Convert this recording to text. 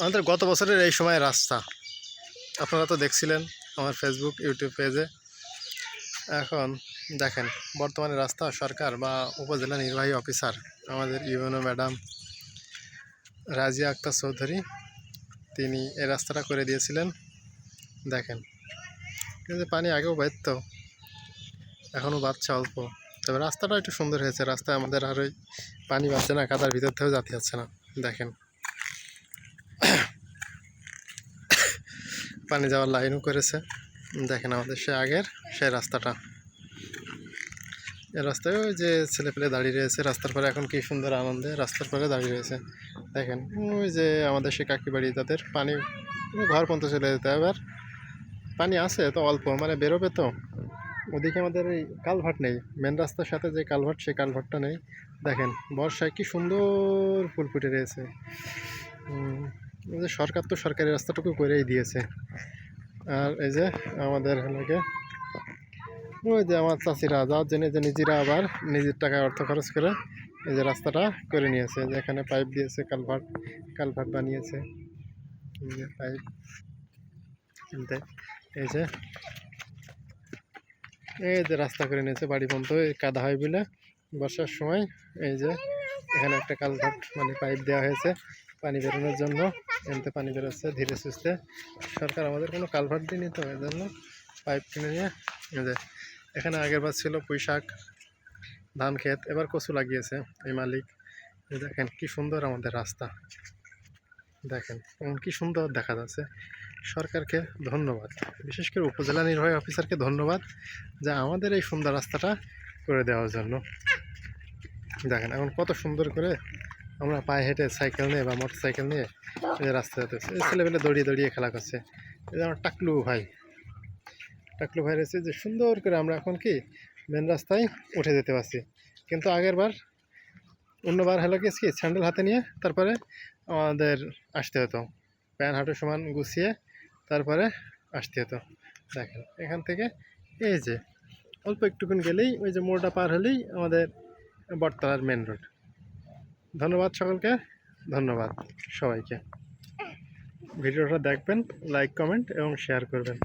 আমাদের গত বছরের এই সময় রাস্তা আপনারা তো দেখছিলেন আমার ফেসবুক ইউটিউব পেজে। এখন দেখেন বর্তমানে রাস্তা সরকার বা উপজেলা নির্বাহী অফিসার আমাদের ইউএনও ম্যাডাম রাজিয়া আক্তার চৌধুরী তিনি এই রাস্তাটা করে দিয়েছিলেন। দেখেন কিন্তু পানি আগেও বাড়ত, এখনও বাড়ছে অল্প, তবে রাস্তাটা একটু সুন্দর হয়েছে। রাস্তায় আমাদের আর ওই পানি বাড়ছে না, কাদার ভিতর থেকেও যেতে যাচ্ছে না। দেখেন পানি যাওয়ার লাইনও করেছে। দেখেন আমাদের সে আগের সেই রাস্তাটা, এই রাস্তায় ওই যে ছেলেপেলে দাঁড়িয়ে রয়েছে রাস্তার পরে, এখন কি সুন্দর আনন্দে রাস্তার পরে দাঁড়িয়ে রয়েছে। দেখেন ওই যে আমাদের সে কাকি বাড়ি, তাদের পানি ঘর পর্যন্ত চলে যেতে, আবার পানি আছে তো অল্প, মানে বেরোবে তো। ওদিকে আমাদের এই কালভার্ট নেই, মেন রাস্তার সাথে যে কালভার্ট সেই কালভার্টটা নেই। দেখেন বর্ষায় কি সুন্দর ফুল ফুটে রয়েছে। যে সরকার তো সরকারি রাস্তাটুকু করেই দিয়েছে। আর এই যে আমাদের এলাকায় ওই যে আমার চাষিরা যার জন্য যে নিজেরা আবার নিজের টাকায় অর্থ খরচ করে এই যে রাস্তাটা করে নিয়েছে। যে এখানে পাইপ দিয়েছে, কালভার্ট বানিয়েছে, পাইপ কিনতে। এই যে রাস্তা করে নিয়েছে বাড়ি পর্যন্ত, কাদা হয় বলে বর্ষার সময়। এই যে এখানে একটা কালভার্ট মানে পাইপ দেওয়া হয়েছে পানি বেরোনোর জন্য, এমনিতে পানি বেরোচ্ছে ধীরে সুস্থে। সরকার আমাদের কোনো কালভার্ট দিইনি তো, এর জন্য পাইপ কিনে নিয়ে যে এখানে আগের বার ছিল পুঁই শাক, ধান ক্ষেত, এবার কচু লাগিয়েছে এই মালিক। দেখেন কি সুন্দর আমাদের রাস্তা, দেখেন কি সুন্দর দেখা যাচ্ছে। সরকারকে ধন্যবাদ, বিশেষ করে উপজেলা নির্বাহী অফিসারকে ধন্যবাদ যে আমাদের এই সুন্দর রাস্তাটা করে দেওয়ার জন্য। দেখেন এখন কত সুন্দর করে আমরা পায়ে হেঁটে সাইকেল নিয়ে বা মোটর সাইকেল নিয়ে এই রাস্তা যেতেছে। এই ছেলেপেলে দৌড়িয়ে দৌড়িয়ে খেলা করছে। এই যে আমার টাকলু ভাই রয়েছে, যে সুন্দর করে আমরা এখন কি মেন রাস্তায় উঠে যেতে পারছি। কিন্তু অন্যবার হলো কি স্যান্ডেল হাতে নিয়ে তারপরে আমাদের আসতে হতো, প্যান্ট হাঁটু সমান গুছিয়ে তারপরে আসতে হতো। দেখেন এখান থেকে এই যে অল্প একটুকুন গেলেই ওই যে মোড়টা পার হলেই আমাদের বটতলার মেন রোড। ধন্যবাদ সকলকে, ধন্যবাদ সবাইকে। ভিডিওটা দেখবেন, লাইক কমেন্ট এবং শেয়ার করবেন।